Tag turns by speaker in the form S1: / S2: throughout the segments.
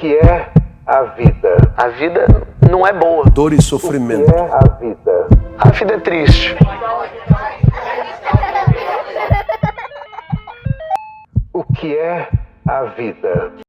S1: que é a vida?
S2: A vida não é boa.
S3: Dor e sofrimento.
S1: O que é a vida?
S2: A vida é triste.
S1: O que é a vida?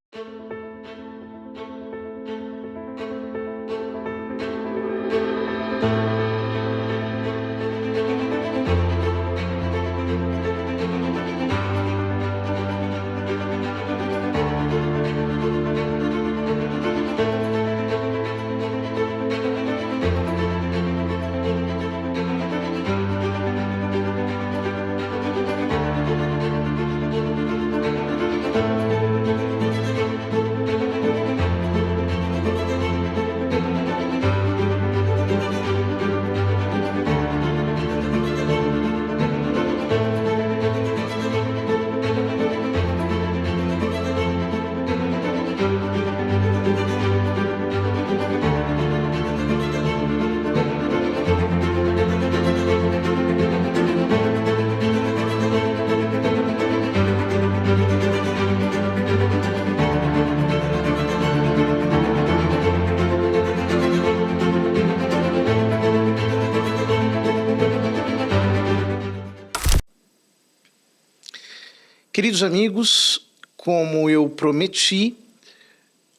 S4: Queridos amigos, como eu prometi,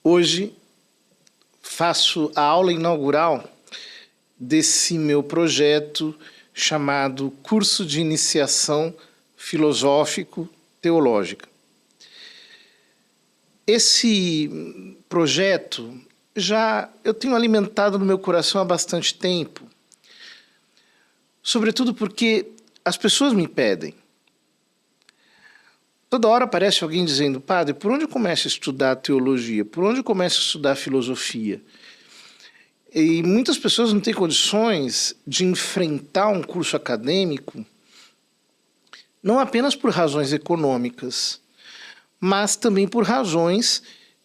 S4: hoje faço a aula inaugural desse meu projeto chamado Curso de Iniciação Filosófico-Teológica. Esse projeto eu tenho alimentado no meu coração há bastante tempo, sobretudo porque as pessoas me pedem. Toda hora aparece alguém dizendo: padre, por onde eu começo a estudar teologia? Por onde eu começo a estudar filosofia? E muitas pessoas não têm condições de enfrentar um curso acadêmico, não apenas por razões econômicas, mas também por razões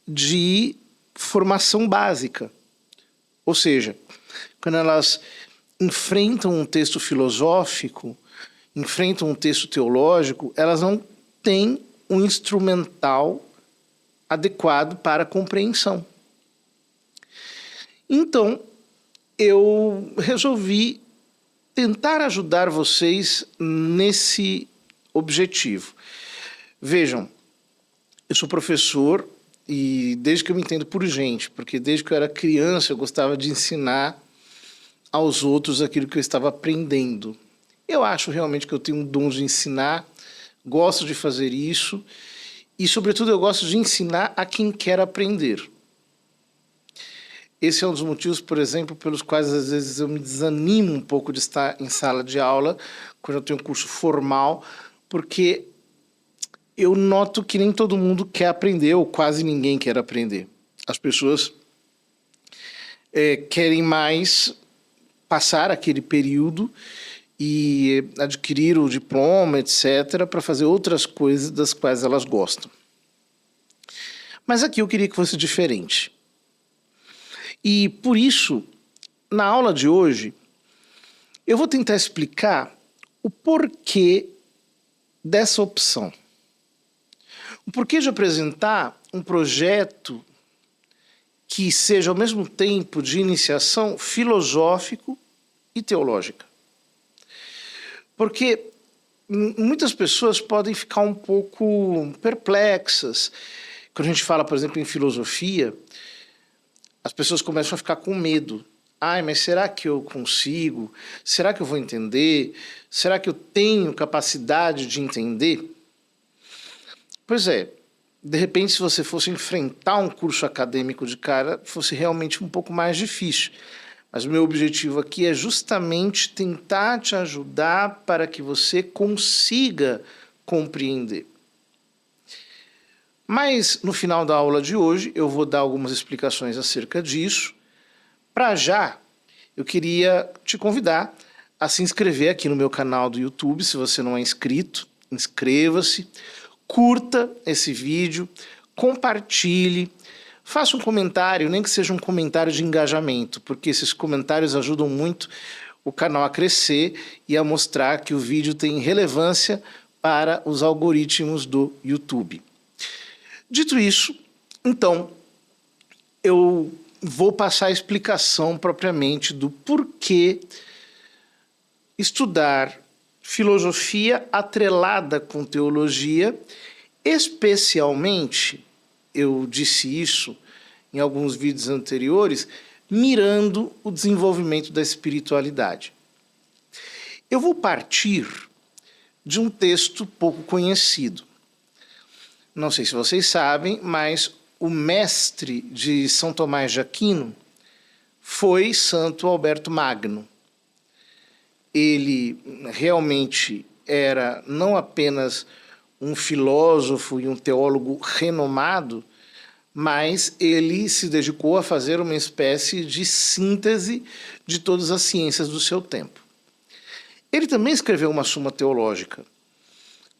S4: de formação básica. Ou seja, quando elas enfrentam um texto filosófico, enfrentam um texto teológico, elas não têm um instrumental adequado para a compreensão. Então, eu resolvi tentar ajudar vocês nesse objetivo. Vejam, eu sou professor e desde que eu me entendo por gente, porque desde que eu era criança eu gostava de ensinar aos outros aquilo que eu estava aprendendo. Eu acho realmente que eu tenho um dom de ensinar, gosto de fazer isso e, sobretudo, eu gosto de ensinar a quem quer aprender. Esse é um dos motivos, por exemplo, pelos quais às vezes eu me desanimo um pouco de estar em sala de aula quando eu tenho um curso formal, porque eu noto que nem todo mundo quer aprender, ou quase ninguém quer aprender. As pessoas querem mais passar aquele período e adquirir o diploma, etc., para fazer outras coisas das quais elas gostam. Mas aqui eu queria que fosse diferente. E por isso, na aula de hoje, eu vou tentar explicar o porquê dessa opção. O porquê de apresentar um projeto que seja ao mesmo tempo de iniciação filosófico e teológica. Porque muitas pessoas podem ficar um pouco perplexas. Quando a gente fala, por exemplo, em filosofia, as pessoas começam a ficar com medo. Ai, mas será que eu consigo? Será que eu vou entender? Será que eu tenho capacidade de entender? Pois é, de repente, se você fosse enfrentar um curso acadêmico de cara, fosse realmente um pouco mais difícil. Mas o meu objetivo aqui é justamente tentar te ajudar para que você consiga compreender. Mas no final da aula de hoje eu vou dar algumas explicações acerca disso. Para já, eu queria te convidar a se inscrever aqui no meu canal do YouTube, se você não é inscrito, inscreva-se, curta esse vídeo, compartilhe, faça um comentário, nem que seja um comentário de engajamento, porque esses comentários ajudam muito o canal a crescer e a mostrar que o vídeo tem relevância para os algoritmos do YouTube. Dito isso, então, eu vou passar a explicação propriamente do porquê estudar filosofia atrelada com teologia, especialmente, eu disse isso em alguns vídeos anteriores, mirando o desenvolvimento da espiritualidade. Eu vou partir de um texto pouco conhecido. Não sei se vocês sabem, mas o mestre de São Tomás de Aquino foi Santo Alberto Magno. Ele realmente era não apenas um filósofo e um teólogo renomado, mas ele se dedicou a fazer uma espécie de síntese de todas as ciências do seu tempo. Ele também escreveu uma Suma Teológica,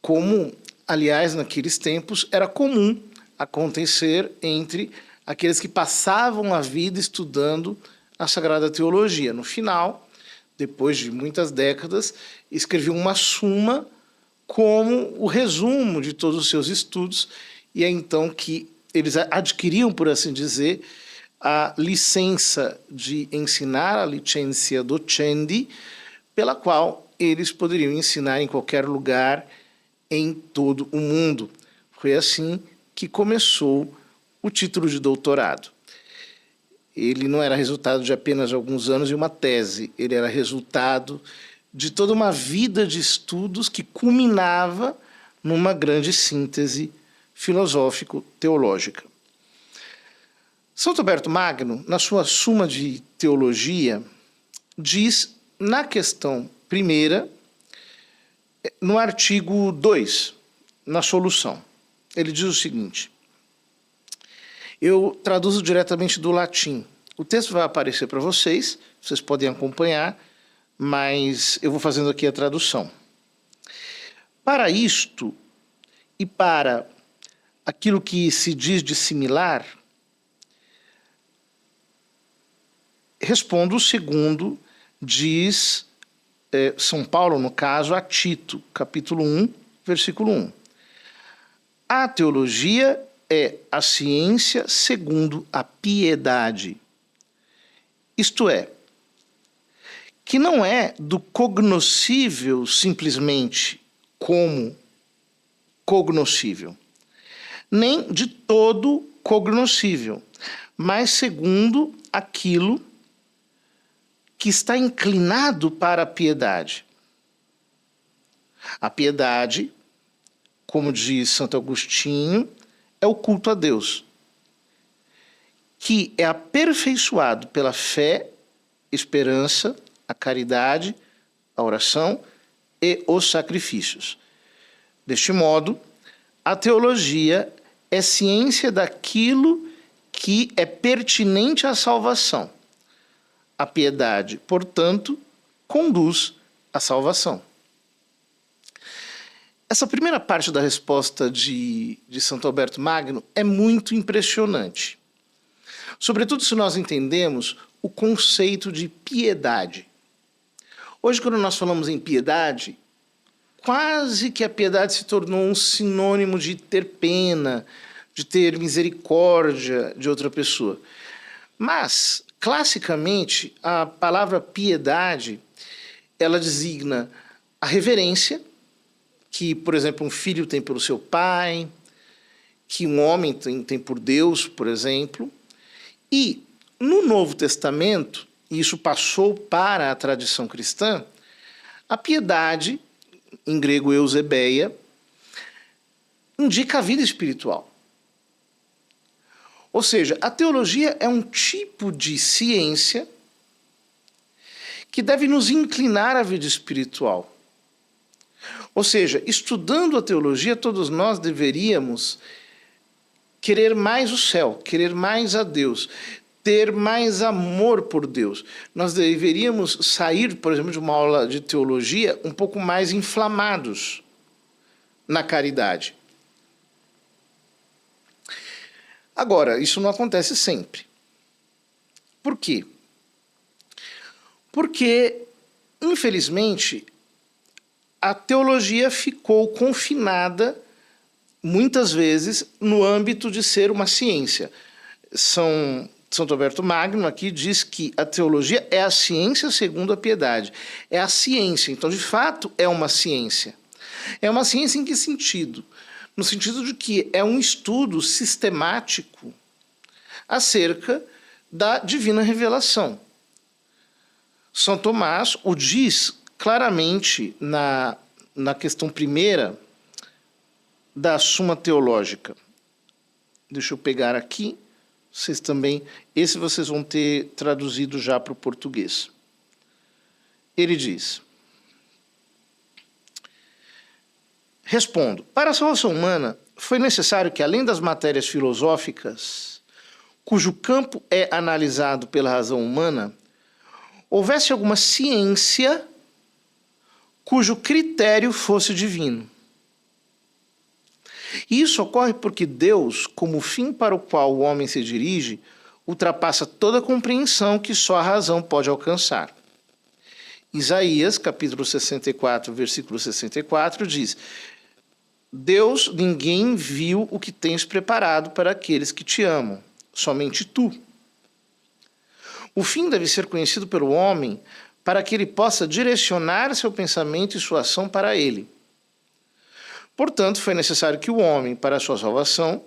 S4: como, aliás, naqueles tempos era comum acontecer entre aqueles que passavam a vida estudando a Sagrada Teologia. No final, depois de muitas décadas, escreveu uma suma como o resumo de todos os seus estudos, e é então que eles adquiriam, por assim dizer, a licença de ensinar, a licencia docendi, pela qual eles poderiam ensinar em qualquer lugar em todo o mundo. Foi assim que começou o título de doutorado. Ele não era resultado de apenas alguns anos e uma tese, ele era resultado de toda uma vida de estudos que culminava numa grande síntese filosófico-teológica. Santo Alberto Magno, na sua Suma de Teologia, diz na questão primeira, no artigo 2, na solução, ele diz o seguinte, eu traduzo diretamente do latim. O texto vai aparecer para vocês, vocês podem acompanhar, mas eu vou fazendo aqui a tradução. Para isto e para aquilo que se diz de similar, respondo o segundo, diz São Paulo, no caso, a Tito, capítulo 1, versículo 1. A teologia é a ciência segundo a piedade. Isto é, que não é do cognoscível simplesmente como cognoscível, nem de todo cognoscível, mas segundo aquilo que está inclinado para a piedade. A piedade, como diz Santo Agostinho, é o culto a Deus, que é aperfeiçoado pela fé, esperança, a caridade, a oração e os sacrifícios. Deste modo, a teologia é ciência daquilo que é pertinente à salvação. A piedade, portanto, conduz à salvação. Essa primeira parte da resposta de Santo Alberto Magno é muito impressionante. Sobretudo se nós entendemos o conceito de piedade. Hoje, quando nós falamos em piedade, quase que a piedade se tornou um sinônimo de ter pena, de ter misericórdia de outra pessoa. Mas, classicamente, a palavra piedade, ela designa a reverência que, por exemplo, um filho tem pelo seu pai, que um homem tem por Deus, por exemplo. E, no Novo Testamento, e isso passou para a tradição cristã, a piedade, em grego eusebeia, indica a vida espiritual. Ou seja, a teologia é um tipo de ciência que deve nos inclinar à vida espiritual. Ou seja, estudando a teologia, todos nós deveríamos querer mais o céu, querer mais a Deus, ter mais amor por Deus. Nós deveríamos sair, por exemplo, de uma aula de teologia um pouco mais inflamados na caridade. Agora, isso não acontece sempre. Por quê? Porque, infelizmente, a teologia ficou confinada, muitas vezes, no âmbito de ser uma ciência. São Santo Alberto Magno aqui diz que a teologia é a ciência segundo a piedade. É a ciência, então de fato é uma ciência. É uma ciência em que sentido? No sentido de que é um estudo sistemático acerca da divina revelação. São Tomás o diz claramente na questão primeira da Suma Teológica. Deixa eu pegar aqui, vocês também, esse vocês vão ter traduzido já para o português. Ele diz: respondo, para a salvação humana foi necessário que, além das matérias filosóficas, cujo campo é analisado pela razão humana, houvesse alguma ciência cujo critério fosse divino. E isso ocorre porque Deus, como fim para o qual o homem se dirige, ultrapassa toda a compreensão que só a razão pode alcançar. Isaías, capítulo 64, versículo 64, diz: Deus, ninguém viu o que tens preparado para aqueles que te amam, somente tu. O fim deve ser conhecido pelo homem para que ele possa direcionar seu pensamento e sua ação para ele. Portanto, foi necessário que o homem, para a sua salvação,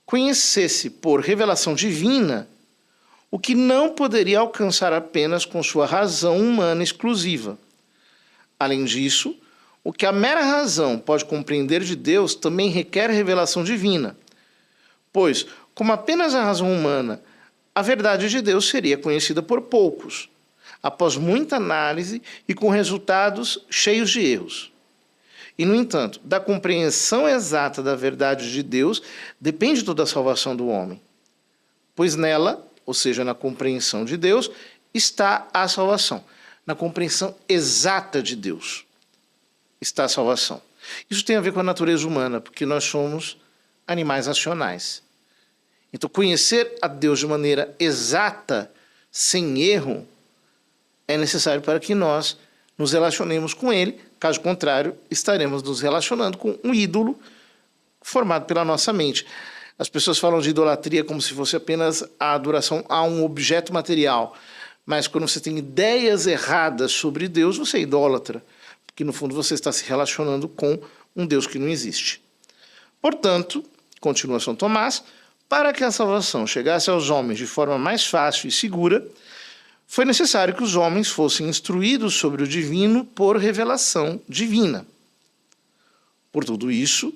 S4: conhecesse por revelação divina o que não poderia alcançar apenas com sua razão humana exclusiva. Além disso, o que a mera razão pode compreender de Deus também requer revelação divina, pois, como apenas a razão humana, a verdade de Deus seria conhecida por poucos, após muita análise e com resultados cheios de erros. E, no entanto, da compreensão exata da verdade de Deus depende toda a salvação do homem, pois nela, ou seja, na compreensão de Deus, está a salvação. Na compreensão exata de Deus está a salvação. Isso tem a ver com a natureza humana, porque nós somos animais racionais. Então, conhecer a Deus de maneira exata, sem erro, é necessário para que nós nos relacionemos com Ele. Caso contrário, estaremos nos relacionando com um ídolo formado pela nossa mente. As pessoas falam de idolatria como se fosse apenas a adoração a um objeto material. Mas quando você tem ideias erradas sobre Deus, você é idólatra. Porque, no fundo, você está se relacionando com um Deus que não existe. Portanto, continua São Tomás, para que a salvação chegasse aos homens de forma mais fácil e segura, foi necessário que os homens fossem instruídos sobre o divino por revelação divina. Por tudo isso,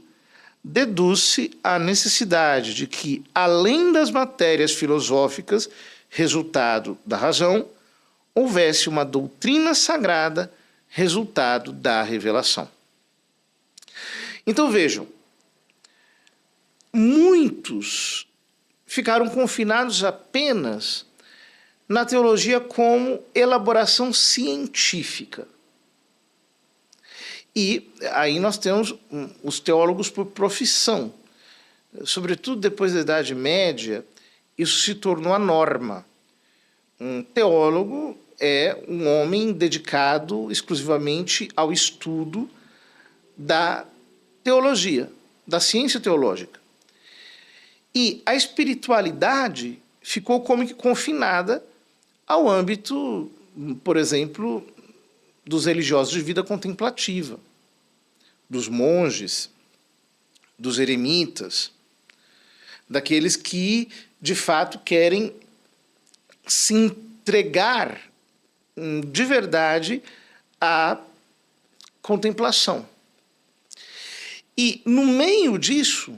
S4: deduz-se a necessidade de que, além das matérias filosóficas, resultado da razão, houvesse uma doutrina sagrada, resultado da revelação. Então vejam, muitos ficaram confinados apenas na teologia como elaboração científica. E aí nós temos os teólogos por profissão. Sobretudo depois da Idade Média, isso se tornou a norma. Um teólogo é um homem dedicado exclusivamente ao estudo da teologia, da ciência teológica. E a espiritualidade ficou como que confinada ao âmbito, por exemplo, dos religiosos de vida contemplativa, dos monges, dos eremitas, daqueles que, de fato, querem se entregar de verdade à contemplação. E, no meio disso,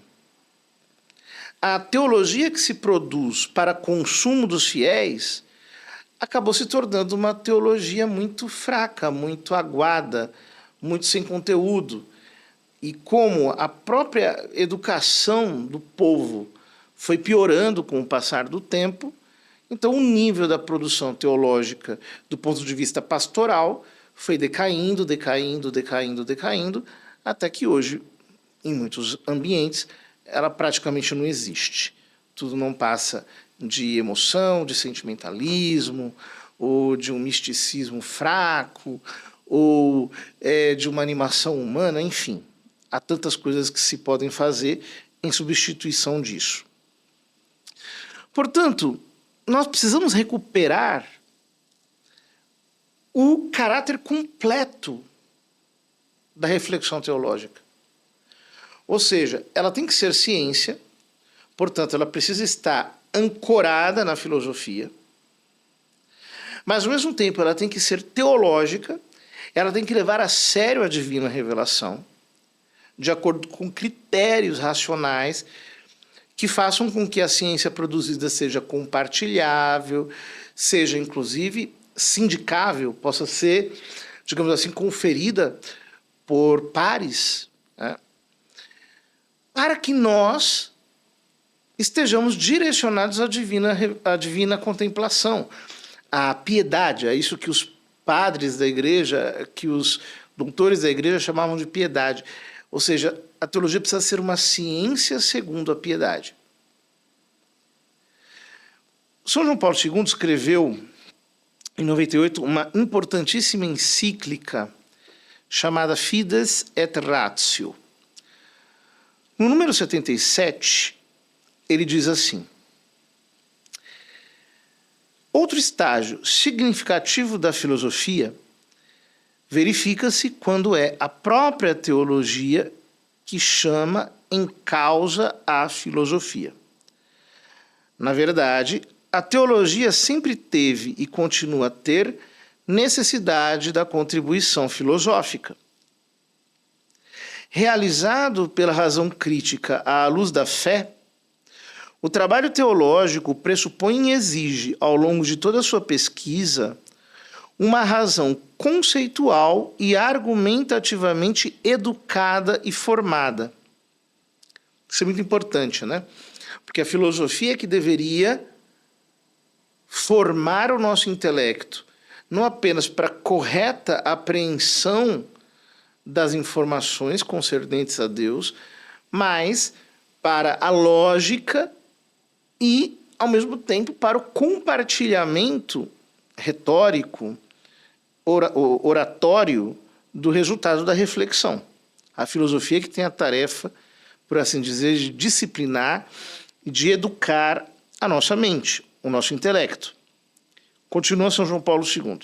S4: a teologia que se produz para consumo dos fiéis acabou se tornando uma teologia muito fraca, muito aguada, muito sem conteúdo. E como a própria educação do povo foi piorando com o passar do tempo, então o nível da produção teológica do ponto de vista pastoral foi decaindo, até que hoje, em muitos ambientes, ela praticamente não existe. Tudo não passa de emoção, de sentimentalismo, ou de um misticismo fraco, ou de uma animação humana, enfim. Há tantas coisas que se podem fazer em substituição disso. Portanto, nós precisamos recuperar o caráter completo da reflexão teológica. Ou seja, ela tem que ser ciência, portanto, ela precisa estar ancorada na filosofia, mas, ao mesmo tempo, ela tem que ser teológica, ela tem que levar a sério a divina revelação, de acordo com critérios racionais que façam com que a ciência produzida seja compartilhável, seja, inclusive, sindicável, possa ser, digamos assim, conferida por pares, né? Para que nós estejamos direcionados à divina contemplação, à piedade, é isso que os padres da igreja, que os doutores da igreja chamavam de piedade. Ou seja, a teologia precisa ser uma ciência segundo a piedade. São João Paulo II escreveu, em 98, uma importantíssima encíclica chamada Fides et Ratio. No número 77, ele diz assim: outro estágio significativo da filosofia verifica-se quando é a própria teologia que chama em causa a filosofia. Na verdade, a teologia sempre teve e continua a ter necessidade da contribuição filosófica. Realizado pela razão crítica à luz da fé, o trabalho teológico pressupõe e exige, ao longo de toda a sua pesquisa, uma razão conceitual e argumentativamente educada e formada. Isso é muito importante, né? Porque a filosofia é que deveria formar o nosso intelecto, não apenas para a correta apreensão das informações concernentes a Deus, mas para a lógica e, ao mesmo tempo, para o compartilhamento retórico, oratório do resultado da reflexão. A filosofia que tem a tarefa, por assim dizer, de disciplinar e de educar a nossa mente, o nosso intelecto. Continua São João Paulo II.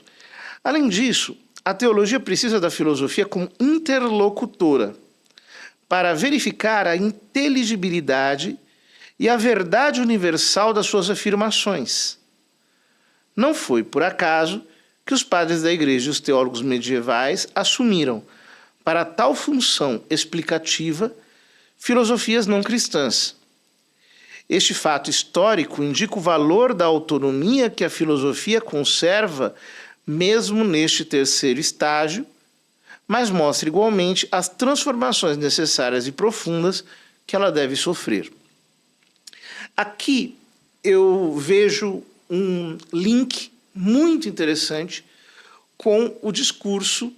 S4: Além disso, a teologia precisa da filosofia como interlocutora para verificar a inteligibilidade e a verdade universal das suas afirmações. Não foi por acaso que os padres da igreja e os teólogos medievais assumiram, para tal função explicativa, filosofias não cristãs. Este fato histórico indica o valor da autonomia que a filosofia conserva mesmo neste terceiro estágio, mas mostra igualmente as transformações necessárias e profundas que ela deve sofrer. Aqui eu vejo um link muito interessante com o discurso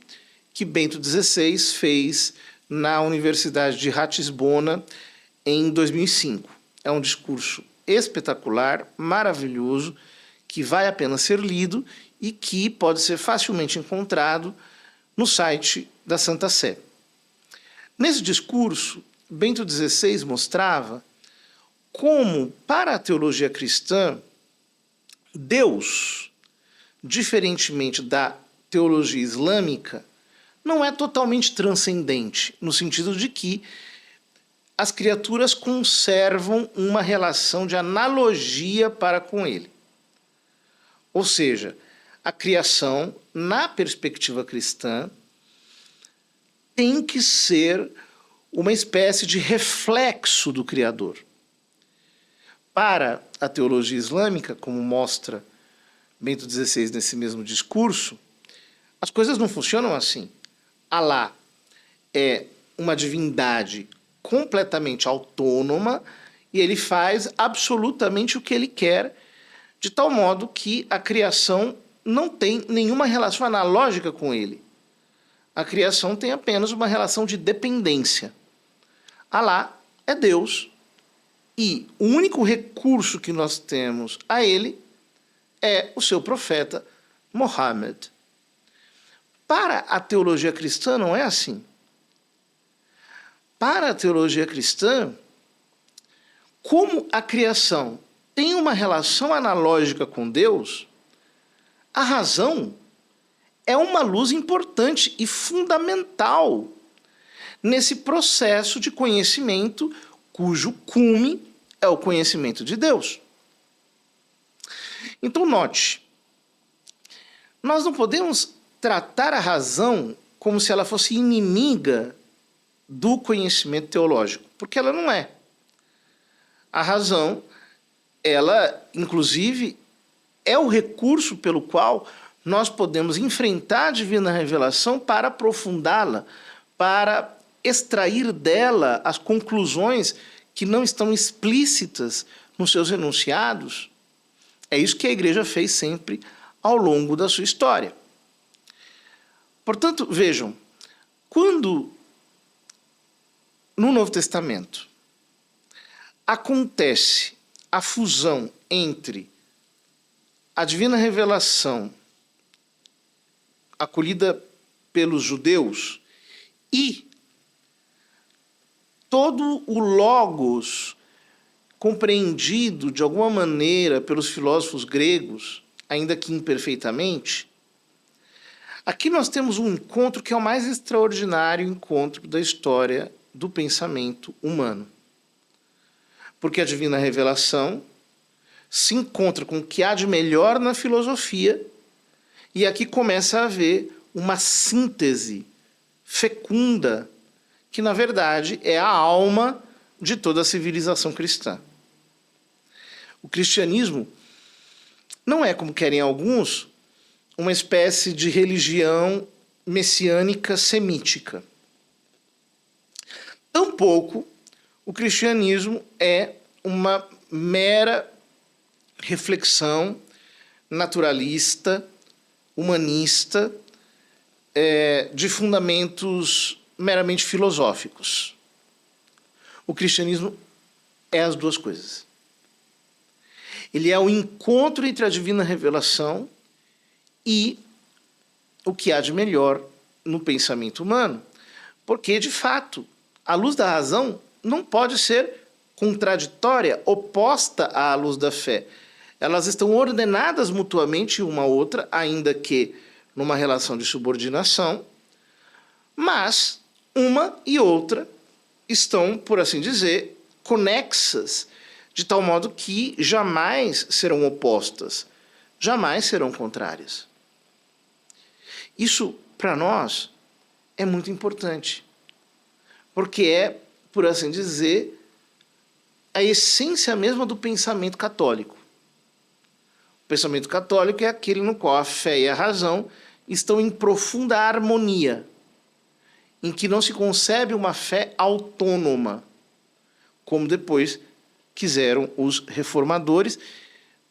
S4: que Bento XVI fez na Universidade de Ratisbona em 2005. É um discurso espetacular, maravilhoso, que vale a pena ser lido e que pode ser facilmente encontrado no site da Santa Sé. Nesse discurso, Bento XVI mostrava como, para a teologia cristã, Deus, diferentemente da teologia islâmica, não é totalmente transcendente, no sentido de que as criaturas conservam uma relação de analogia para com ele. Ou seja, a criação, na perspectiva cristã, tem que ser uma espécie de reflexo do Criador. Para a teologia islâmica, como mostra Bento XVI nesse mesmo discurso, as coisas não funcionam assim. Alá é uma divindade completamente autônoma e ele faz absolutamente o que ele quer, de tal modo que a criação não tem nenhuma relação analógica com ele. A criação tem apenas uma relação de dependência. Alá é Deus e o único recurso que nós temos a ele é o seu profeta Mohammed. Para a teologia cristã não é assim. Para a teologia cristã, como a criação tem uma relação analógica com Deus, a razão é uma luz importante e fundamental nesse processo de conhecimento cujo cume é o conhecimento de Deus. Então, note, nós não podemos tratar a razão como se ela fosse inimiga do conhecimento teológico, porque ela não é. A razão, ela, inclusive, é o recurso pelo qual nós podemos enfrentar a divina revelação para aprofundá-la, para extrair dela as conclusões que não estão explícitas nos seus enunciados. É isso que a igreja fez sempre ao longo da sua história. Portanto, vejam, quando no Novo Testamento acontece a fusão entre a divina revelação acolhida pelos judeus e todo o logos compreendido de alguma maneira pelos filósofos gregos, ainda que imperfeitamente, aqui nós temos um encontro que é o mais extraordinário encontro da história do pensamento humano. Porque a divina revelação se encontra com o que há de melhor na filosofia e aqui começa a haver uma síntese fecunda que, na verdade, é a alma de toda a civilização cristã. O cristianismo não é, como querem alguns, uma espécie de religião messiânica semítica. Tampouco o cristianismo é uma mera reflexão naturalista, humanista, de fundamentos meramente filosóficos. O cristianismo é as duas coisas. Ele é o encontro entre a divina revelação e o que há de melhor no pensamento humano, porque, de fato, a luz da razão não pode ser contraditória, oposta à luz da fé. Elas estão ordenadas mutuamente uma à outra, ainda que numa relação de subordinação, mas uma e outra estão, por assim dizer, conexas, de tal modo que jamais serão opostas, jamais serão contrárias. Isso, para nós, é muito importante, porque é, por assim dizer, a essência mesma do pensamento católico. O pensamento católico é aquele no qual a fé e a razão estão em profunda harmonia, em que não se concebe uma fé autônoma, como depois quiseram os reformadores,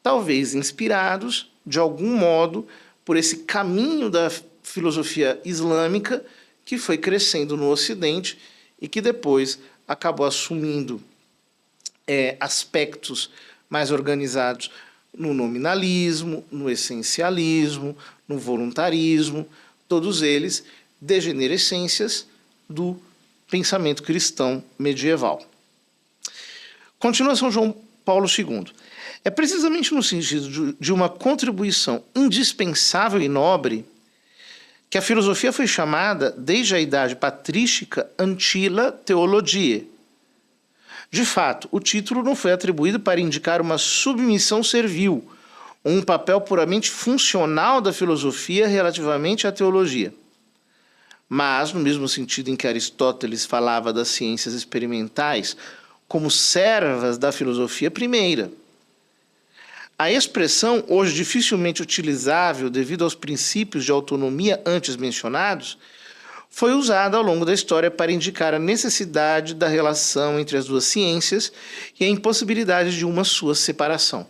S4: talvez inspirados, de algum modo, por esse caminho da filosofia islâmica que foi crescendo no Ocidente e que depois acabou assumindo aspectos mais organizados no nominalismo, no essencialismo, no voluntarismo, todos eles degenerescências do pensamento cristão medieval. Continua São João Paulo II. É precisamente no sentido de uma contribuição indispensável e nobre que a filosofia foi chamada, desde a idade patrística, Antila Theologiae. De fato, o título não foi atribuído para indicar uma submissão servil, ou um papel puramente funcional da filosofia relativamente à teologia. Mas, no mesmo sentido em que Aristóteles falava das ciências experimentais como servas da filosofia primeira, a expressão, hoje dificilmente utilizável devido aos princípios de autonomia antes mencionados, foi usada ao longo da história para indicar a necessidade da relação entre as duas ciências e a impossibilidade de uma sua separação.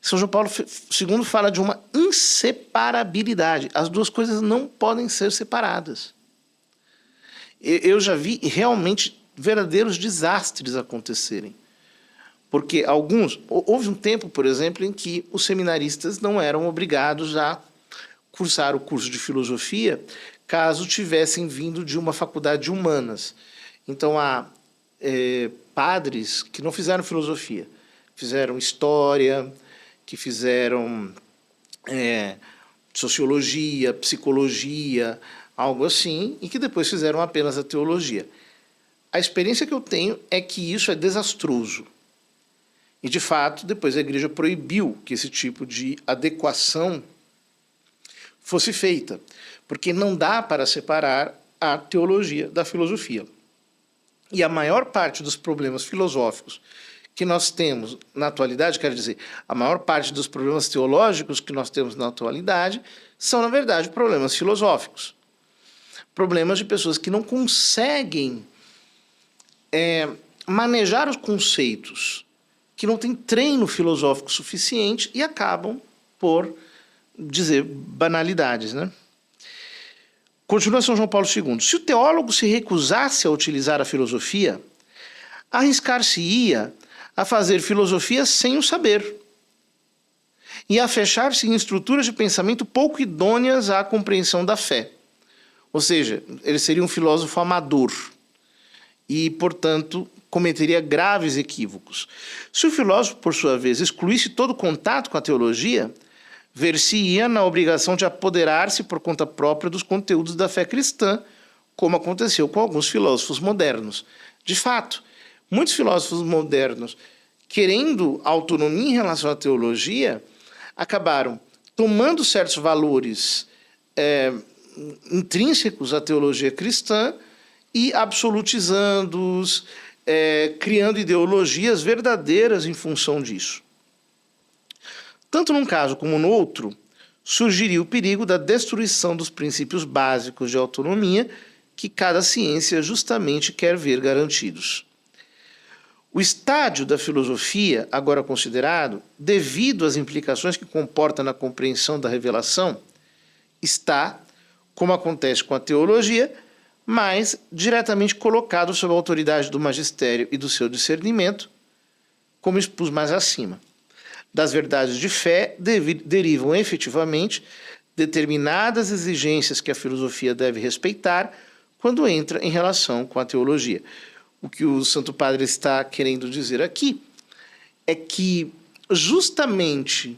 S4: São João Paulo II fala de uma inseparabilidade. As duas coisas não podem ser separadas. Eu já vi realmente verdadeiros desastres acontecerem. Porque houve um tempo, por exemplo, em que os seminaristas não eram obrigados a cursar o curso de filosofia caso tivessem vindo de uma faculdade de humanas. Então, há padres que não fizeram filosofia, fizeram história, que fizeram sociologia, psicologia, algo assim, e que depois fizeram apenas a teologia. A experiência que eu tenho é que isso é desastroso. E, de fato, depois a Igreja proibiu que esse tipo de adequação fosse feita, porque não dá para separar a teologia da filosofia. E a maior parte dos problemas filosóficos que nós temos na atualidade, quero dizer, a maior parte dos problemas teológicos que nós temos na atualidade são, na verdade, problemas filosóficos. Problemas de pessoas que não conseguem manejar os conceitos, que não têm treino filosófico suficiente e acabam por dizer banalidades, né? Continua São João Paulo II. Se o teólogo se recusasse a utilizar a filosofia, arriscar-se-ia a fazer filosofia sem o saber e a fechar-se em estruturas de pensamento pouco idôneas à compreensão da fé. Ou seja, ele seria um filósofo amador e, portanto, cometeria graves equívocos. Se o filósofo, por sua vez, excluísse todo contato com a teologia, ver-se-ia na obrigação de apoderar-se por conta própria dos conteúdos da fé cristã, como aconteceu com alguns filósofos modernos. De fato, muitos filósofos modernos, querendo autonomia em relação à teologia, acabaram tomando certos valores intrínsecos à teologia cristã e absolutizando-os, criando ideologias verdadeiras em função disso. Tanto num caso como no outro, surgiria o perigo da destruição dos princípios básicos de autonomia que cada ciência justamente quer ver garantidos. O estádio da filosofia, agora considerado, devido às implicações que comporta na compreensão da revelação, está, como acontece com a teologia, mais diretamente colocado sob a autoridade do magistério e do seu discernimento, como expus mais acima. Das verdades de fé derivam efetivamente determinadas exigências que a filosofia deve respeitar quando entra em relação com a teologia. O que o Santo Padre está querendo dizer aqui é que, justamente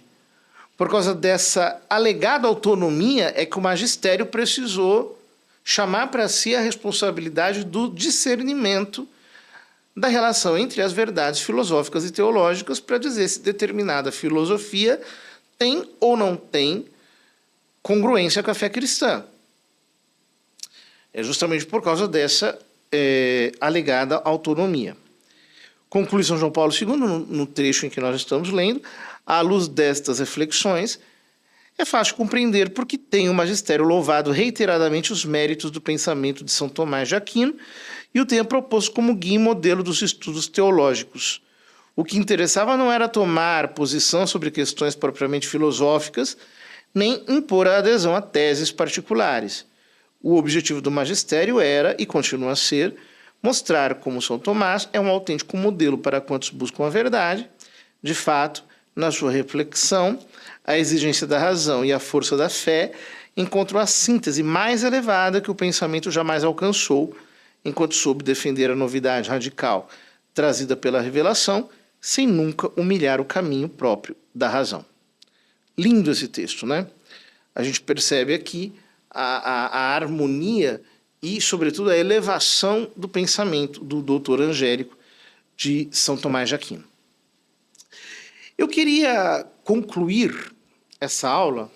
S4: por causa dessa alegada autonomia, é que o magistério precisou chamar para si a responsabilidade do discernimento da relação entre as verdades filosóficas e teológicas para dizer se determinada filosofia tem ou não tem congruência com a fé cristã. É justamente por causa dessa alegada autonomia. Conclui São João Paulo II, no trecho em que nós estamos lendo, à luz destas reflexões, é fácil compreender porque tem o magistério louvado reiteradamente os méritos do pensamento de São Tomás de Aquino e o tenha proposto como guia e modelo dos estudos teológicos. O que interessava não era tomar posição sobre questões propriamente filosóficas, nem impor a adesão a teses particulares. O objetivo do magistério era, e continua a ser, mostrar como São Tomás é um autêntico modelo para quantos buscam a verdade. De fato, na sua reflexão, a exigência da razão e a força da fé encontram a síntese mais elevada que o pensamento jamais alcançou, enquanto soube defender a novidade radical trazida pela revelação, sem nunca humilhar o caminho próprio da razão. Lindo esse texto, né? A gente percebe aqui a harmonia e, sobretudo, a elevação do pensamento do doutor Angélico de São Tomás de Aquino. Eu queria concluir essa aula,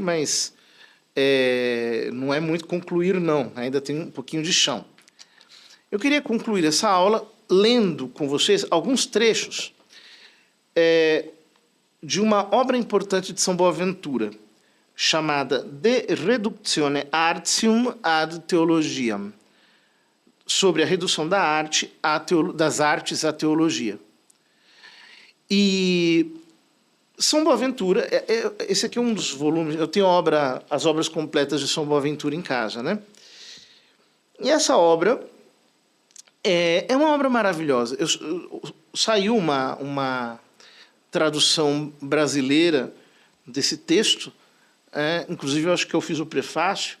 S4: mas não é muito concluir não, ainda tem um pouquinho de chão. Eu queria concluir essa aula lendo com vocês alguns trechos de uma obra importante de São Boaventura, chamada De Reductione Artium ad Theologiam, sobre a redução da arte das artes à teologia. E São Boaventura, esse aqui é um dos volumes, eu tenho as obras completas de São Boaventura em casa, né? E essa obra é uma obra maravilhosa. Saiu uma tradução brasileira desse texto, inclusive eu acho que eu fiz o prefácio,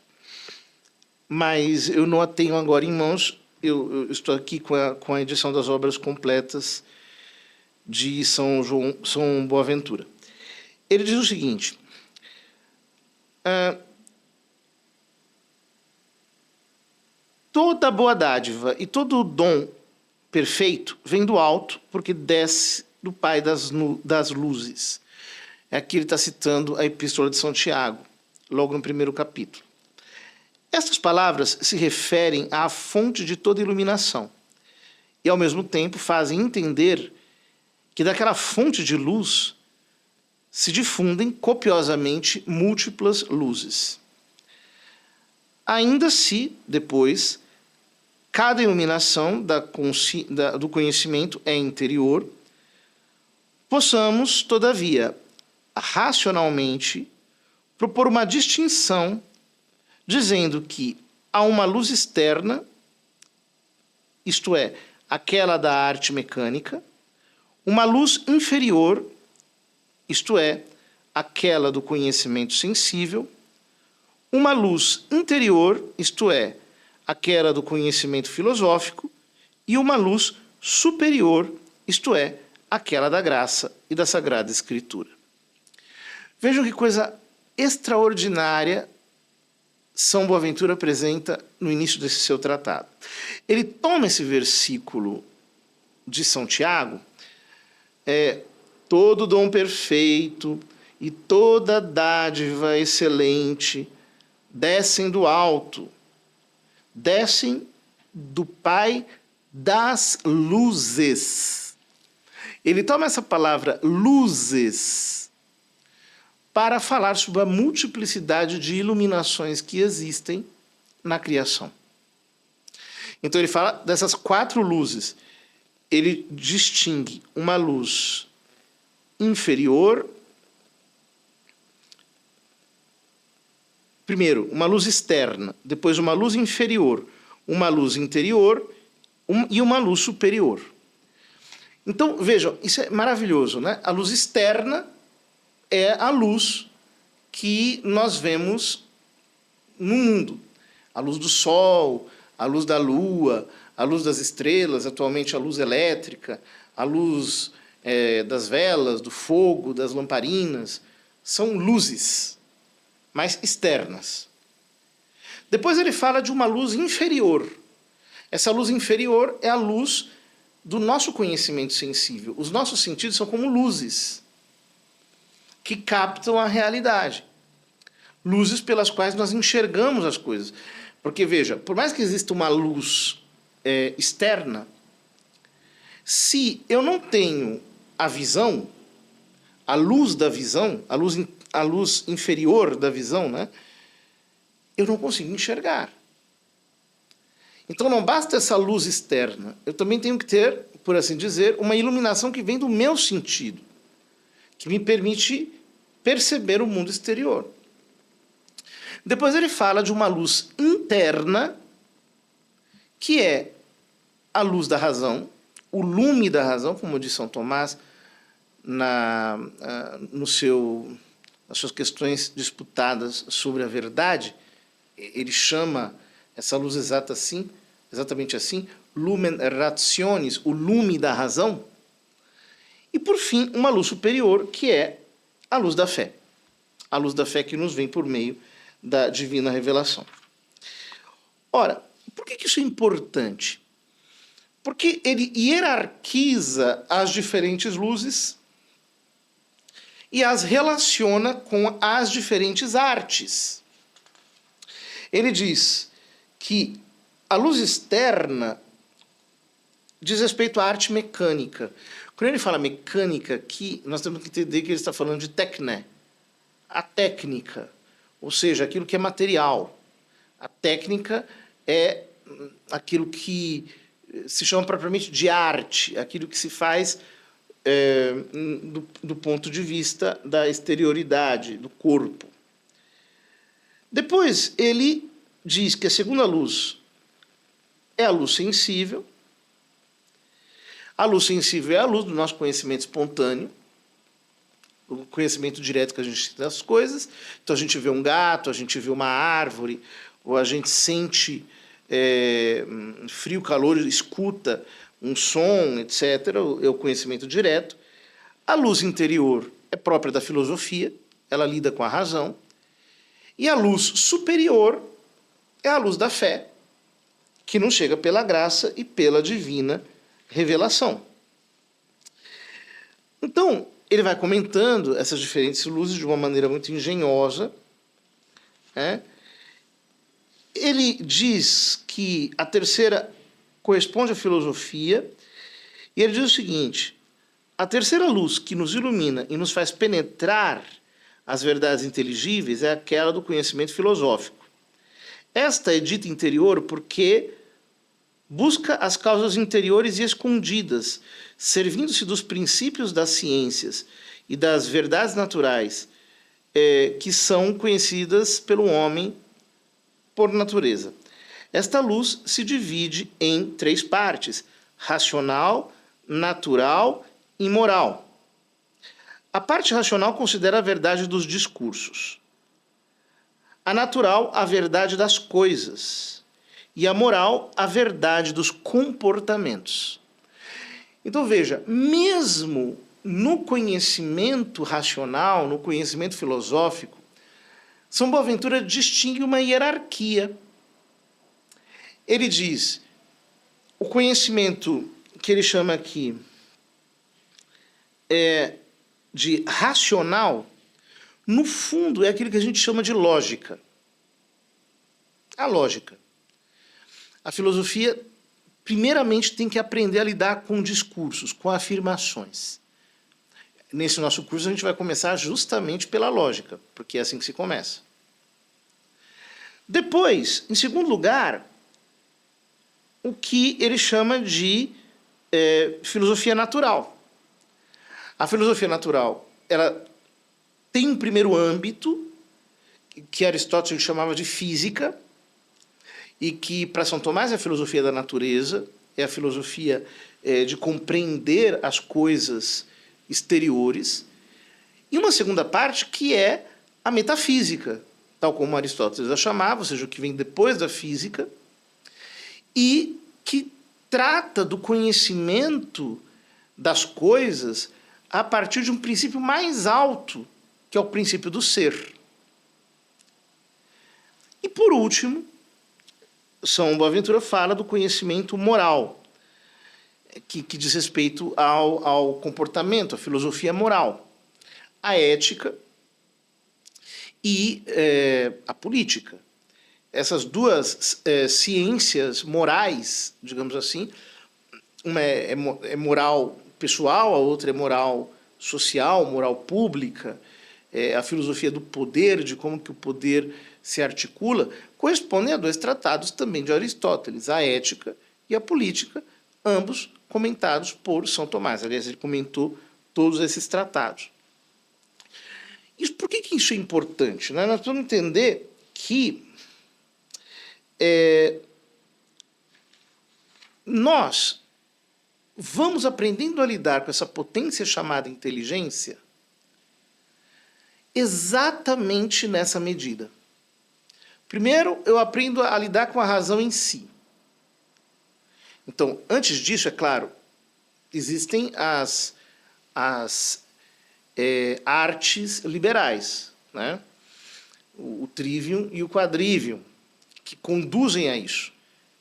S4: mas eu não a tenho agora em mãos. Eu estou aqui com a edição das obras completas de São Boaventura. Ele diz o seguinte: toda boa dádiva e todo dom perfeito vem do alto, porque desce do Pai das luzes. Aqui ele está citando a Epístola de São Tiago, logo no primeiro capítulo. Estas palavras se referem à fonte de toda iluminação e, ao mesmo tempo, fazem entender que daquela fonte de luz se difundem copiosamente múltiplas luzes. Ainda se, depois, cada iluminação do conhecimento é interior, possamos, todavia, racionalmente, propor uma distinção, dizendo que há uma luz externa, isto é, aquela da arte mecânica, uma luz inferior, isto é, aquela do conhecimento sensível, uma luz interior, isto é, aquela do conhecimento filosófico, e uma luz superior, isto é, aquela da graça e da Sagrada Escritura. Vejam que coisa extraordinária São Boaventura apresenta no início desse seu tratado. Ele toma esse versículo de São Tiago, todo dom perfeito e toda dádiva excelente descem do alto, descem do Pai das luzes. Ele toma essa palavra luzes para falar sobre a multiplicidade de iluminações que existem na criação. Então ele fala dessas 4 luzes. Ele distingue uma luz inferior, primeiro uma luz externa, depois uma luz inferior, uma luz interior e uma luz superior. Então, vejam, isso é maravilhoso, né? A luz externa é a luz que nós vemos no mundo. A luz do sol, a luz da lua, a luz das estrelas, atualmente a luz elétrica, a luz das velas, do fogo, das lamparinas, são luzes mais externas. Depois ele fala de uma luz inferior. Essa luz inferior é a luz do nosso conhecimento sensível. Os nossos sentidos são como luzes que captam a realidade. Luzes pelas quais nós enxergamos as coisas. Porque, veja, por mais que exista uma luz externa, se eu não tenho a visão, a luz da visão, a luz inferior da visão, né, eu não consigo enxergar. Então não basta essa luz externa, eu também tenho que ter, por assim dizer, uma iluminação que vem do meu sentido, que me permite perceber o mundo exterior. Depois ele fala de uma luz interna, que é a luz da razão, o lume da razão, como diz São Tomás nas suas questões disputadas sobre a verdade. Ele chama essa luz exatamente assim, lumen rationis, o lume da razão. E, por fim, uma luz superior, que é a luz da fé. A luz da fé que nos vem por meio da divina revelação. Ora, por que isso é importante? Porque ele hierarquiza as diferentes luzes e as relaciona com as diferentes artes. Ele diz que a luz externa diz respeito à arte mecânica. Quando ele fala mecânica aqui, nós temos que entender que ele está falando de tecné, a técnica, ou seja, aquilo que é material. A técnica é aquilo que se chama propriamente de arte, aquilo que se faz do ponto de vista da exterioridade, do corpo. Depois, ele diz que a segunda luz é a luz sensível. A luz sensível é a luz do nosso conhecimento espontâneo, o conhecimento direto que a gente tem das coisas. Então, a gente vê um gato, a gente vê uma árvore, ou a gente sente frio, calor, escuta um som, etc. É o conhecimento direto. A luz interior é própria da filosofia, ela lida com a razão, e a luz superior é a luz da fé, que nos chega pela graça e pela divina revelação. Então, ele vai comentando essas diferentes luzes de uma maneira muito engenhosa, né? Ele diz que a terceira corresponde à filosofia, e ele diz o seguinte: a terceira luz que nos ilumina e nos faz penetrar as verdades inteligíveis é aquela do conhecimento filosófico. Esta é dita interior porque busca as causas interiores e escondidas, servindo-se dos princípios das ciências e das verdades naturais, que são conhecidas pelo homem por natureza. Esta luz se divide em 3 partes: racional, natural e moral. A parte racional considera a verdade dos discursos. A natural, a verdade das coisas. E a moral, a verdade dos comportamentos. Então veja, mesmo no conhecimento racional, no conhecimento filosófico, São Boaventura distingue uma hierarquia. Ele diz, o conhecimento que ele chama aqui de racional, no fundo é aquilo que a gente chama de lógica. A lógica. A filosofia, primeiramente, tem que aprender a lidar com discursos, com afirmações. Nesse nosso curso a gente vai começar justamente pela lógica, porque é assim que se começa. Depois, em segundo lugar, o que ele chama de filosofia natural. A filosofia natural, ela tem um primeiro âmbito, que Aristóteles chamava de física, e que para São Tomás é a filosofia da natureza, é a filosofia de compreender as coisas exteriores, e uma segunda parte que é a metafísica, tal como Aristóteles a chamava, ou seja, o que vem depois da física, e que trata do conhecimento das coisas a partir de um princípio mais alto, que é o princípio do ser. E por último, São Boaventura fala do conhecimento moral, que diz respeito ao comportamento, à filosofia moral, a ética e a política. Essas duas ciências morais, digamos assim, uma é moral pessoal, a outra é moral social, moral pública, a filosofia do poder, de como que o poder se articula, correspondem a 2 tratados também de Aristóteles, a ética e a política, ambos comentados por São Tomás. Aliás, ele comentou todos esses tratados. Por que isso é importante? Nós precisamos entender que nós vamos aprendendo a lidar com essa potência chamada inteligência exatamente nessa medida. Primeiro, eu aprendo a lidar com a razão em si. Então, antes disso, é claro, existem as artes liberais, né? O trivium e o quadrivium, que conduzem a isso,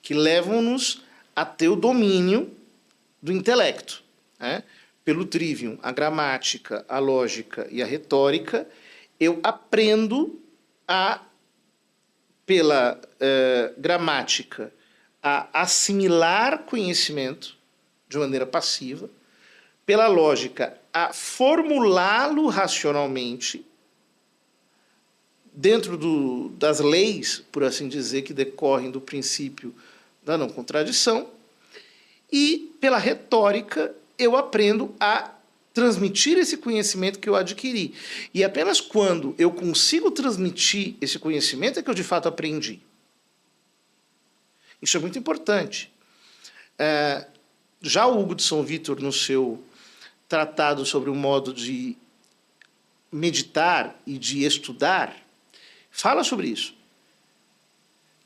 S4: que levam-nos a ter o domínio do intelecto, né? Pelo trivium, a gramática, a lógica e a retórica, eu aprendo pela gramática, a assimilar conhecimento de maneira passiva, pela lógica, a formulá-lo racionalmente, dentro das leis, por assim dizer, que decorrem do princípio da não contradição, e pela retórica eu aprendo a transmitir esse conhecimento que eu adquiri. E apenas quando eu consigo transmitir esse conhecimento é que eu de fato aprendi. Isso é muito importante. Já o Hugo de São Vítor, no seu tratado sobre o modo de meditar e de estudar, fala sobre isso.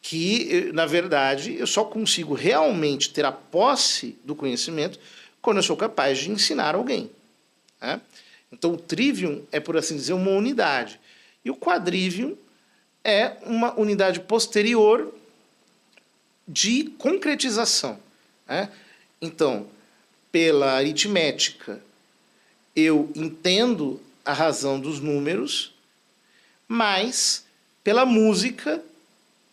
S4: Que, na verdade, eu só consigo realmente ter a posse do conhecimento quando eu sou capaz de ensinar alguém. né? Então, o trivium é, por assim dizer, uma unidade. E o quadrivium é uma unidade posterior de concretização, né? Então, pela aritmética, eu entendo a razão dos números, mas, pela música,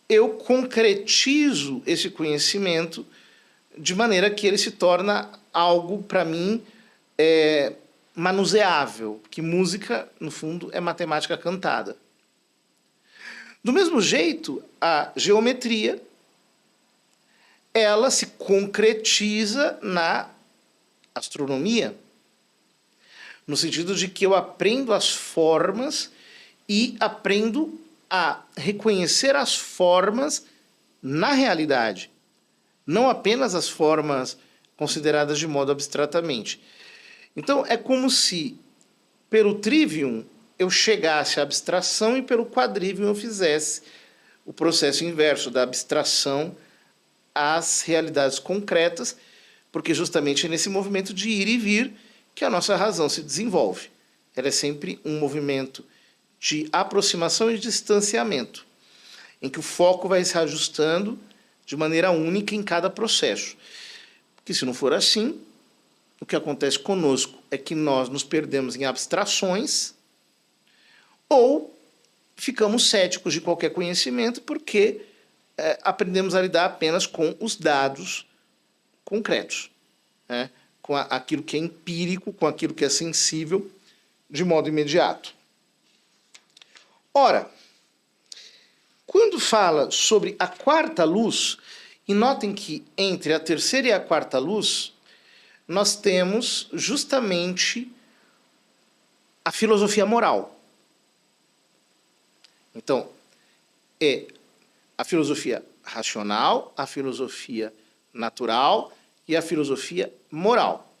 S4: eu concretizo esse conhecimento de maneira que ele se torna algo, para mim, manuseável, que música, no fundo, é matemática cantada. Do mesmo jeito, a geometria, ela se concretiza na astronomia, no sentido de que eu aprendo as formas e aprendo a reconhecer as formas na realidade, não apenas as formas consideradas de modo abstratamente. Então, é como se, pelo trivium, eu chegasse à abstração e pelo quadrivium eu fizesse o processo inverso da abstração às realidades concretas, porque justamente é nesse movimento de ir e vir que a nossa razão se desenvolve. Ela é sempre um movimento de aproximação e distanciamento, em que o foco vai se ajustando de maneira única em cada processo. Porque se não for assim, o que acontece conosco é que nós nos perdemos em abstrações ou ficamos céticos de qualquer conhecimento porque aprendemos a lidar apenas com os dados concretos, né? Com aquilo que é empírico, com aquilo que é sensível de modo imediato. Ora, quando fala sobre a quarta luz, e notem que entre a terceira e a quarta luz, nós temos justamente a filosofia moral. Então, é a filosofia racional, a filosofia natural e a filosofia moral.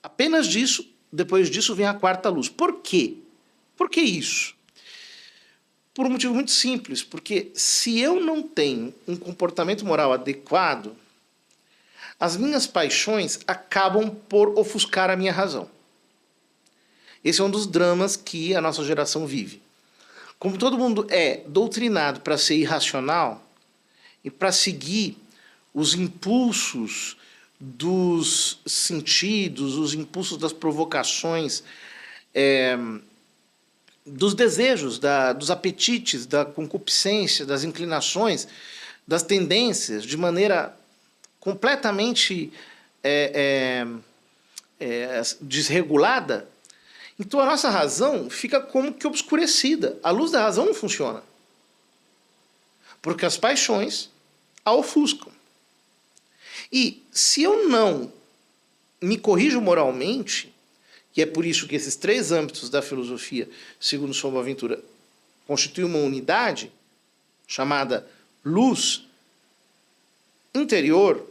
S4: Apenas disso, depois disso vem a quarta luz. Por quê? Por que isso? Por um motivo muito simples, porque se eu não tenho um comportamento moral adequado, as minhas paixões acabam por ofuscar a minha razão. Esse é um dos dramas que a nossa geração vive. Como todo mundo é doutrinado para ser irracional e para seguir os impulsos dos sentidos, os impulsos das provocações, dos desejos, dos apetites, da concupiscência, das inclinações, das tendências, de maneira completamente desregulada, então a nossa razão fica como que obscurecida. A luz da razão não funciona, porque as paixões a ofuscam. E se eu não me corrijo moralmente, e é por isso que esses três âmbitos da filosofia, segundo São Boaventura, constituem uma unidade chamada luz interior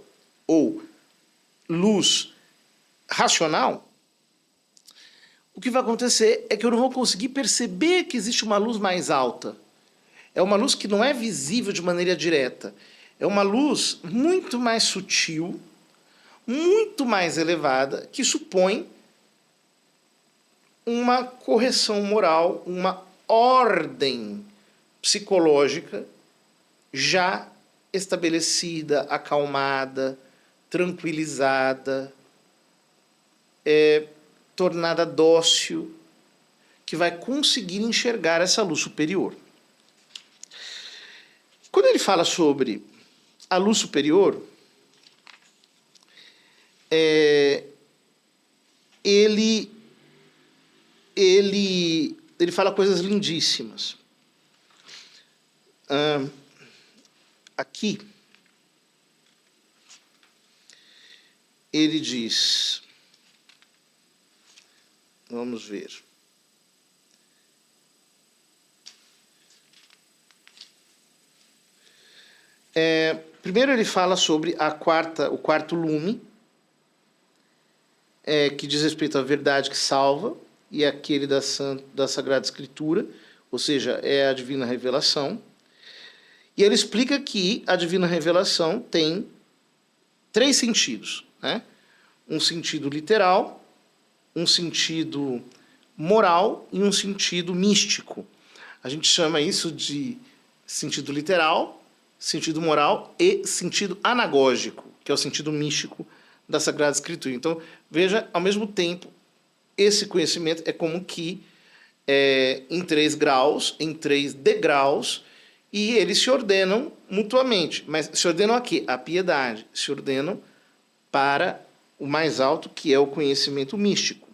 S4: ou luz racional, o que vai acontecer é que eu não vou conseguir perceber que existe uma luz mais alta. É uma luz que não é visível de maneira direta. É uma luz muito mais sutil, muito mais elevada, que supõe uma correção moral, uma ordem psicológica já estabelecida, acalmada, tranquilizada, tornada dócil, que vai conseguir enxergar essa luz superior. Quando ele fala sobre a luz superior, ele fala coisas lindíssimas. Aqui, ele diz, vamos ver. Primeiro ele fala sobre o quarto lume, que diz respeito à verdade que salva, e aquele da Sagrada Escritura, ou seja, é a divina revelação. E ele explica que a divina revelação tem três sentidos, né? Um sentido literal, um sentido moral e um sentido místico. A gente chama isso de sentido literal, sentido moral e sentido anagógico, que é o sentido místico da Sagrada Escritura. Então, veja, ao mesmo tempo, esse conhecimento é como que em 3 graus, em 3 degraus, e eles se ordenam mutuamente. Mas se ordenam a quê? A piedade. Se ordenam para o mais alto, que é o conhecimento místico.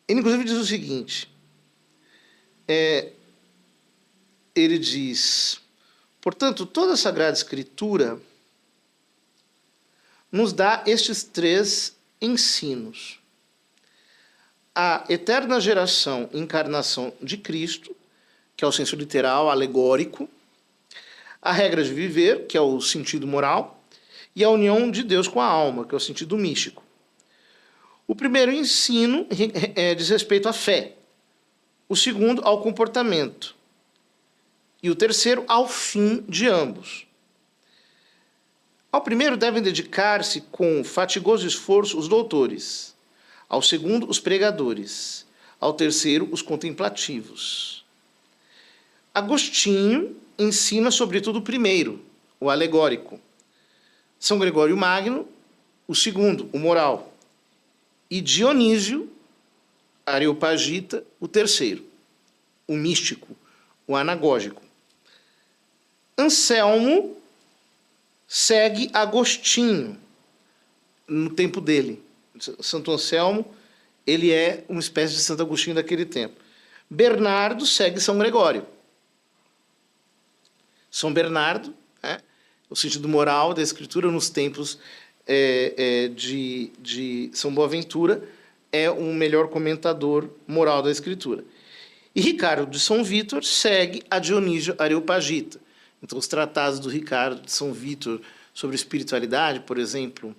S4: Ele, inclusive, diz o seguinte, ele diz, portanto, toda a Sagrada Escritura nos dá estes 3 ensinos. A eterna geração e encarnação de Cristo, que é o senso literal, alegórico, a regra de viver, que é o sentido moral, e a união de Deus com a alma, que é o sentido místico. O primeiro ensino diz respeito à fé, o segundo ao comportamento, e o terceiro ao fim de ambos. Ao primeiro devem dedicar-se com fatigoso esforço os doutores, ao segundo os pregadores, ao terceiro os contemplativos. Agostinho ensina sobretudo o primeiro, o alegórico. São Gregório Magno, o segundo, o moral. E Dionísio, Areopagita, o terceiro, o místico, o anagógico. Anselmo segue Agostinho no tempo dele. Santo Anselmo, ele é uma espécie de Santo Agostinho daquele tempo. Bernardo segue São Gregório. São Bernardo, o sentido moral da Escritura nos tempos de São Boaventura, é um melhor comentador moral da Escritura. E Ricardo de São Vítor segue a Dionísio Areopagita. Então, os tratados do Ricardo de São Vítor sobre espiritualidade, por exemplo,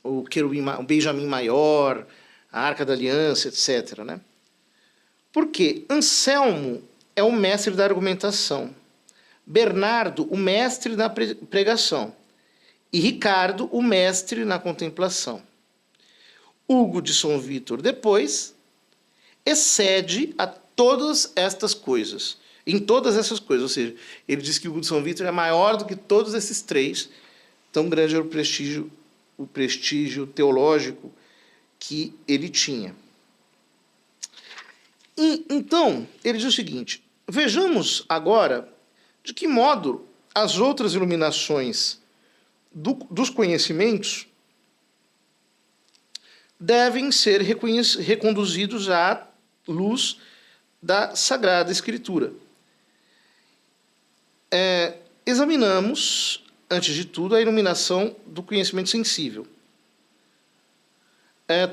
S4: o Benjamin Maior, a Arca da Aliança, etc. Né? Porque Anselmo é o mestre da argumentação, Bernardo, o mestre da pregação, e Ricardo, o mestre na contemplação. Hugo de São Vítor, depois, excede a todas estas coisas, em todas essas coisas, ou seja, ele diz que Hugo de São Vítor é maior do que todos esses 3, tão grande era o prestígio teológico que ele tinha. E, então, ele diz o seguinte, vejamos agora de que modo as outras iluminações dos conhecimentos devem ser reconduzidos à luz da Sagrada Escritura. Examinamos, antes de tudo, a iluminação do conhecimento sensível.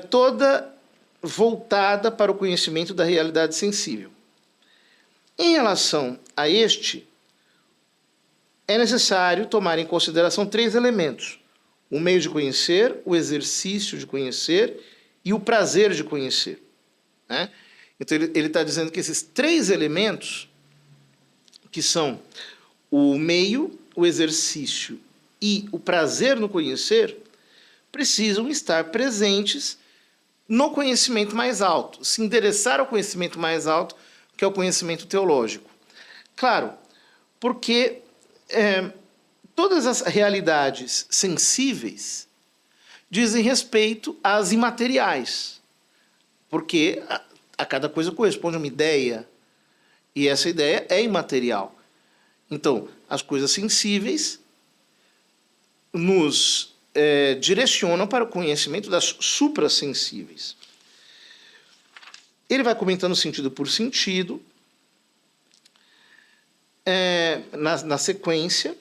S4: Toda voltada para o conhecimento da realidade sensível. Em relação a este, é necessário tomar em consideração 3 elementos: o meio de conhecer, o exercício de conhecer e o prazer de conhecer. Né? Então, ele está dizendo que esses 3 elementos, que são o meio, o exercício e o prazer no conhecer, precisam estar presentes no conhecimento mais alto, se endereçar ao conhecimento mais alto, que é o conhecimento teológico. Claro, porque todas as realidades sensíveis dizem respeito às imateriais, porque a cada coisa corresponde uma ideia, e essa ideia é imaterial. Então, as coisas sensíveis nos direcionam para o conhecimento das suprassensíveis. Ele vai comentando sentido por sentido, na sequência,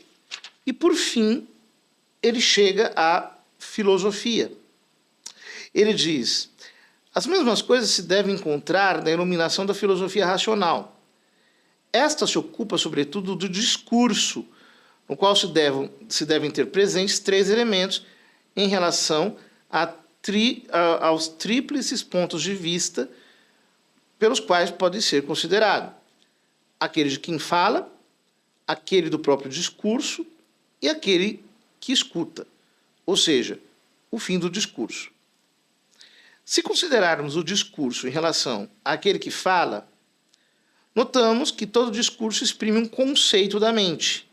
S4: e, por fim, ele chega à filosofia. Ele diz, as mesmas coisas se devem encontrar na iluminação da filosofia racional. Esta se ocupa, sobretudo, do discurso, no qual se devem ter presentes 3 elementos em relação aos tríplices pontos de vista pelos quais pode ser considerado: aquele de quem fala, aquele do próprio discurso e aquele que escuta. Ou seja, o fim do discurso. Se considerarmos o discurso em relação àquele que fala, notamos que todo discurso exprime um conceito da mente.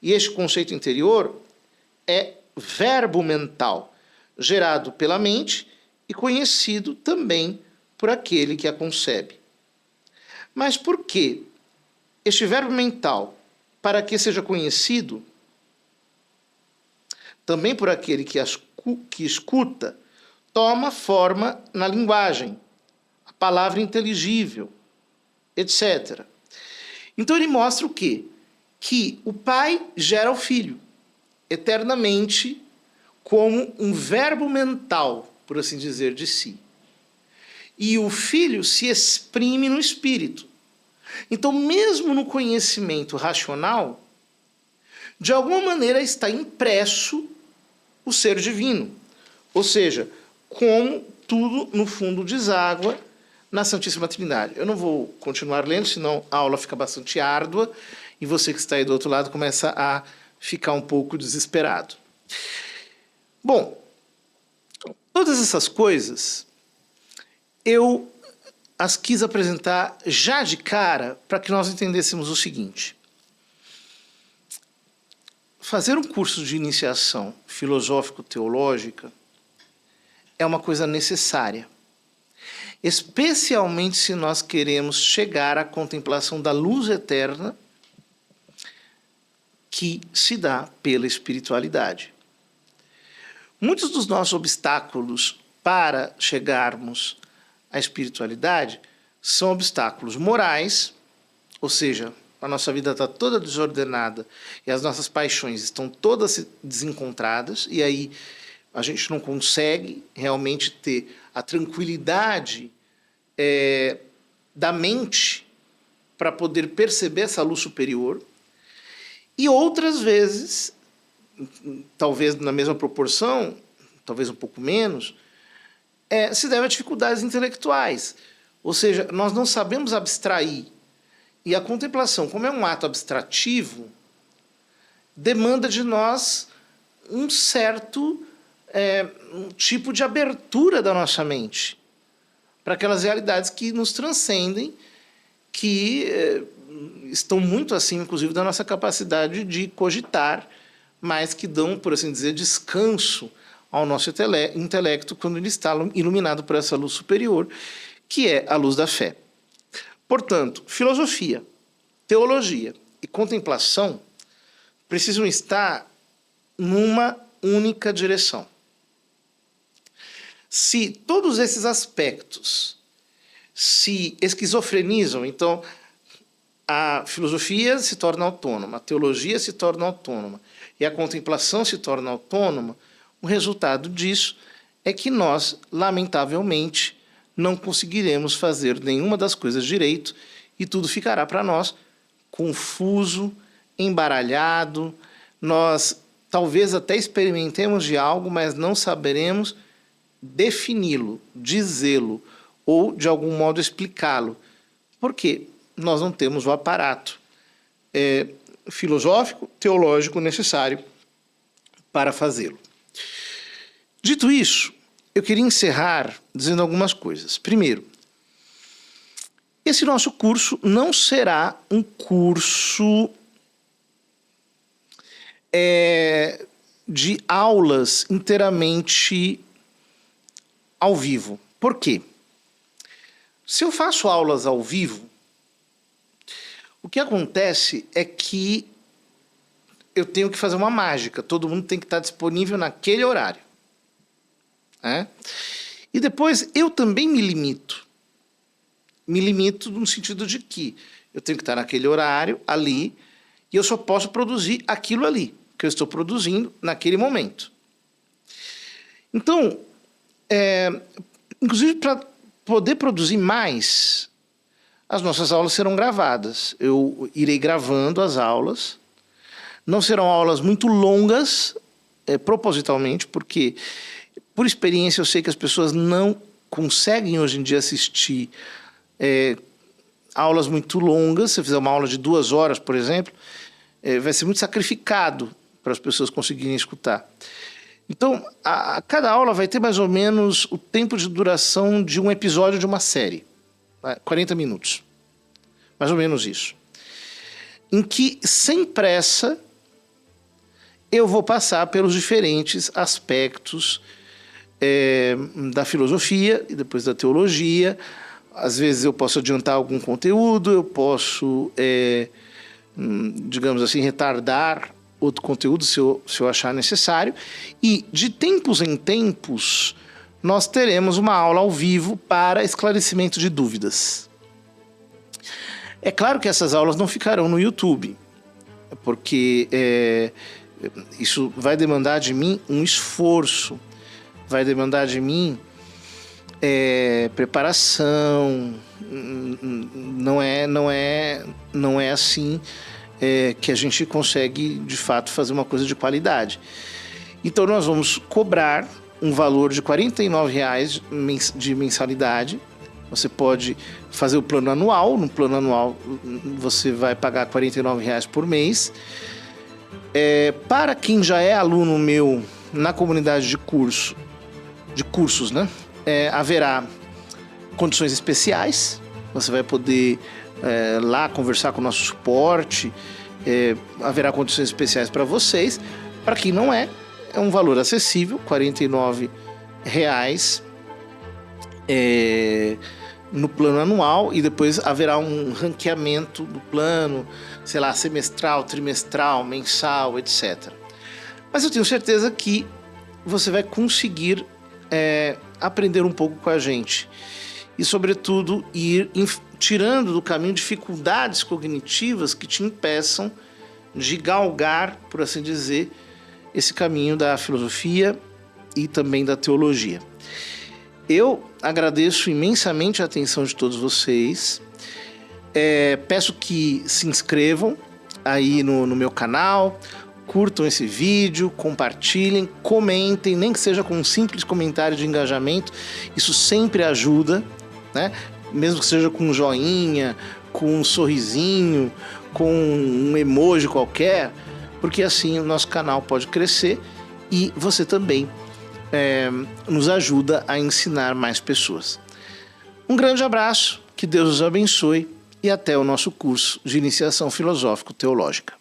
S4: E este conceito interior é verbo mental, gerado pela mente e conhecido também por aquele que a concebe. Mas por que este verbo mental, para que seja conhecido, também por aquele que escuta, toma forma na linguagem, a palavra inteligível, etc. Então ele mostra o quê? Que o pai gera o filho, eternamente, como um verbo mental, por assim dizer, de si. E o filho se exprime no espírito. Então, mesmo no conhecimento racional, de alguma maneira está impresso o ser divino. Ou seja, como tudo, no fundo, deságua na Santíssima Trindade. Eu não vou continuar lendo, senão a aula fica bastante árdua e você que está aí do outro lado começa a ficar um pouco desesperado. Bom, todas essas coisas eu as quis apresentar já de cara para que nós entendêssemos o seguinte. Fazer um curso de iniciação filosófico-teológica é uma coisa necessária, especialmente se nós queremos chegar à contemplação da luz eterna que se dá pela espiritualidade. Muitos dos nossos obstáculos para chegarmos à espiritualidade são obstáculos morais, ou seja, a nossa vida está toda desordenada e as nossas paixões estão todas desencontradas, e aí a gente não consegue realmente ter a tranquilidade da mente para poder perceber essa luz superior. E outras vezes, talvez na mesma proporção, talvez um pouco menos, se deve a dificuldades intelectuais. Ou seja, nós não sabemos abstrair. E a contemplação, como é um ato abstrativo, demanda de nós um certo um tipo de abertura da nossa mente para aquelas realidades que nos transcendem, que estão muito acima, inclusive, da nossa capacidade de cogitar, mas que dão, por assim dizer, descanso ao nosso intelecto quando ele está iluminado por essa luz superior, que é a luz da fé. Portanto, filosofia, teologia e contemplação precisam estar numa única direção. Se todos esses aspectos se esquizofrenizam, então a filosofia se torna autônoma, a teologia se torna autônoma e a contemplação se torna autônoma, o resultado disso é que nós, lamentavelmente, não conseguiremos fazer nenhuma das coisas direito e tudo ficará para nós confuso, embaralhado. Nós talvez até experimentemos de algo, mas não saberemos defini-lo, dizê-lo ou de algum modo explicá-lo, porque nós não temos o aparato filosófico, teológico necessário para fazê-lo. Dito isso, eu queria encerrar dizendo algumas coisas. Primeiro, esse nosso curso não será um curso de aulas inteiramente ao vivo. Por quê? Se eu faço aulas ao vivo, o que acontece é que eu tenho que fazer uma mágica, todo mundo tem que estar disponível naquele horário. E depois eu também me limito no sentido de que eu tenho que estar naquele horário, ali, e eu só posso produzir aquilo ali, que eu estou produzindo naquele momento. Então, inclusive para poder produzir mais, as nossas aulas serão gravadas. Eu irei gravando as aulas, não serão aulas muito longas, propositalmente, porque por experiência eu sei que as pessoas não conseguem hoje em dia assistir aulas muito longas. Se eu fizer uma aula de 2 horas, por exemplo, vai ser muito sacrificado para as pessoas conseguirem escutar. Então, cada aula vai ter mais ou menos o tempo de duração de um episódio de uma série. 40 minutos. Mais ou menos isso. Em que, sem pressa, eu vou passar pelos diferentes aspectos da filosofia e depois da teologia. Às vezes eu posso adiantar algum conteúdo, eu posso, digamos assim, retardar outro conteúdo se eu achar necessário. E, de tempos em tempos, nós teremos uma aula ao vivo para esclarecimento de dúvidas. É claro que essas aulas não ficarão no YouTube, porque isso vai demandar de mim um esforço, vai demandar de mim preparação. Não é assim que a gente consegue, de fato, fazer uma coisa de qualidade. Então nós vamos cobrar um valor de R$ 49,00 de mensalidade. Você pode fazer o plano anual. No plano anual você vai pagar R$ 49,00 por mês. Para quem já é aluno meu na comunidade de cursos, né? Haverá condições especiais. Você vai poder lá conversar com o nosso suporte. Haverá condições especiais para vocês. Para quem não é um valor acessível, R$ 49,00 no plano anual, e depois haverá um ranqueamento do plano, sei lá, semestral, trimestral, mensal, etc. Mas eu tenho certeza que você vai conseguir aprender um pouco com a gente e, sobretudo, ir tirando do caminho dificuldades cognitivas que te impeçam de galgar, por assim dizer, esse caminho da filosofia e também da teologia. Eu agradeço imensamente a atenção de todos vocês. Peço que se inscrevam aí no meu canal, curtam esse vídeo, compartilhem, comentem, nem que seja com um simples comentário de engajamento. Isso sempre ajuda, né? Mesmo que seja com um joinha, com um sorrisinho, com um emoji qualquer, porque assim o nosso canal pode crescer e você também nos ajuda a ensinar mais pessoas. Um grande abraço, que Deus os abençoe e até o nosso curso de iniciação filosófico-teológica.